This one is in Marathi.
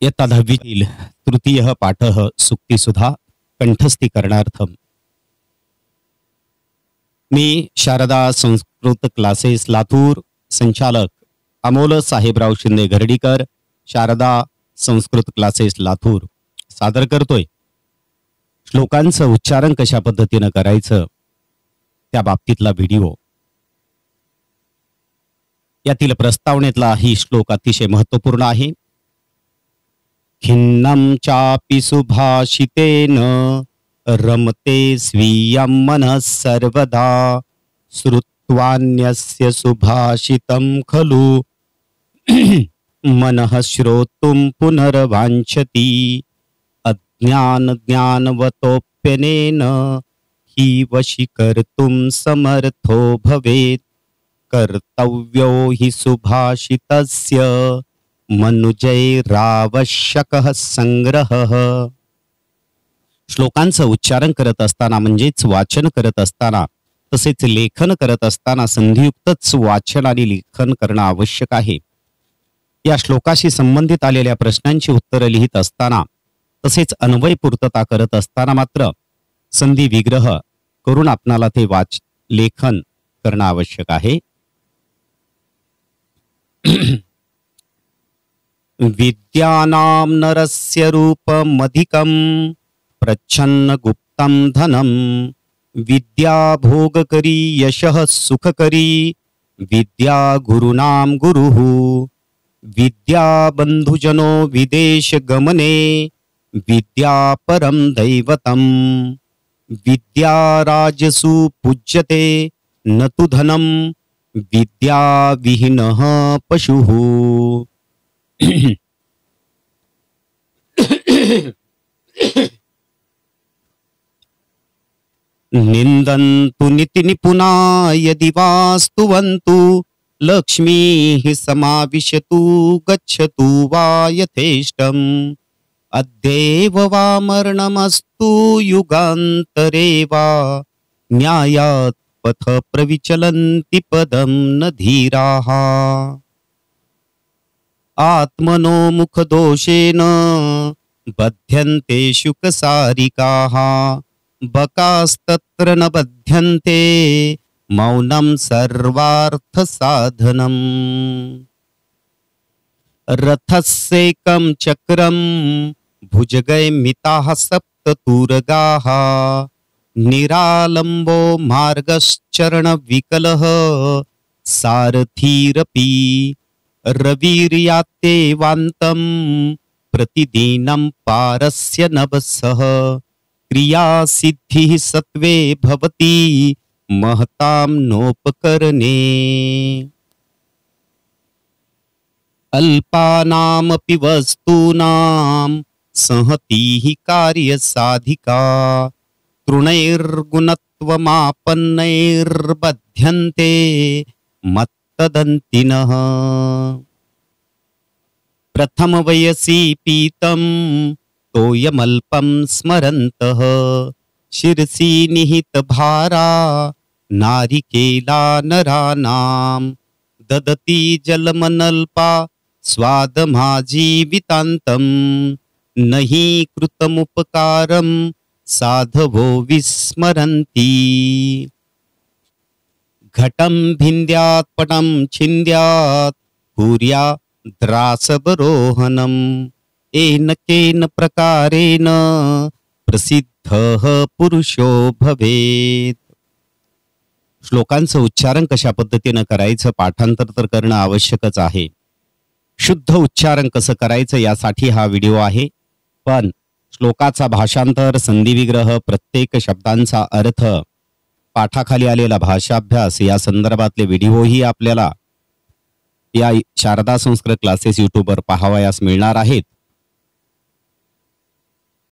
इयत्ता 10वीतील तृतीयः पाठः सुक्तिसुधा कंठस्थीकरणार्थम। मी शारदा संस्कृत क्लासेस लातूर संचालक अमोल साहेबराव शिंदे घरडीकर, शारदा संस्कृत क्लासेस लातूर सादर करतोय श्लोकांचं उच्चारण कशा पद्धतीनं करायचं त्या बाबतीतला व्हिडिओ। यातील प्रस्तावनेतला ही श्लोक अतिशय महत्त्वपूर्ण आहे। खिन्नं चापि सुभाषितेन रमते स्वीयं मनः सर्वदा श्रुत्वान्यस्य सुभाषितं खलु मनः श्रोतुं पुनर्वाञ्छति अज्ञान ज्ञानवतोप्यनेन हि वशीकर्तुं समर्थो भवेत् कर्तव्यो हि सुभाषितस्य मनुजैरावश्यकः संग्रहः। श्लोकांचं उच्चारण करत असताना म्हणजेच वाचन करत असताना तसेच लेखन करत असताना संधियुक्तच वाचन आणि लेखन करणं आवश्यक आहे। या श्लोकाशी संबंधित आलेल्या प्रश्नांची उत्तरं लिहित असताना तसेच अन्वय पूर्तता करत असताना मात्र संधी विग्रह करून आपणाला ते लेखन करणं आवश्यक आहे। विद्यानां नरस्य रूपमधिकं प्रच्छन्न गुप्तं धनं विद्या भोगकरी यशः सुखकरी विद्या गुरुनां गुरुः विद्या बंधुजनो विदेश गमने विद्या परं दैवतं विद्या राजसु पूज्यते न तु धनं विद्या विहीनः पशुः। निंदन्तु नितिनिपुना यदि वा स्तुवन्तु लक्ष्मीः समाविशतु गच्छतु वा यथेष्टम् अद्यैव वा मरणमस्तु युगान्तरे वा न्यायात् पथ प्रविचलन्ति पदं न धीराः आत्मनो मुखदोषेण बध्यन्ते शुकसारिकाः बकास्तत्र न बध्यन्ते मौनं सर्वार्थसाधनम् रथस्येकं चक्रं भुजगैर्मिताः सप्ततूरगाः निरालम्बो मार्गश्चरणविकलः सारथीरपि रविर्याते वान्तं प्रतिदिनं पारस्य नभसः क्रिया सिद्धिः सत्वे भवति महतां नोपकरणे अल्पानामपि वस्तूनां संहतिः कार्यसाधिका तृणैर्गुणत्वमापन्नैर्बध्यन्ते तदन्तिनः प्रथम वयसि पीतं तोयमल्पं स्मरन्तः शिरसि निहितभारा नारिकेला नराणां ददति जलमनल्पा स्वादमाजीवितान्तं न हि कृतमुपकारं साधवो विस्मरन्ति घटं भिन्द्यात् पटं छिन्द्यात् कुर्याद्रासवरोहणम् येन केन प्रकारेण प्रसिद्धः पुरुषो भवेत्। श्लोकांचं उच्चारण कशा पद्धतीनं करायचं पाठांतर तर करणं आवश्यकच आहे। शुद्ध उच्चारण कसं करायचं यासाठी हा व्हिडिओ आहे, पण श्लोकाचा भाषांतर संधिविग्रह प्रत्येक शब्दांचा अर्थ पाठाखाली आलेला भाषाभ्यास या संदर्भातले व्हिडिओही आपल्याला या शारदा संस्कृत क्लासेस यूट्यूबवर पाहावयास मिळणार आहेत।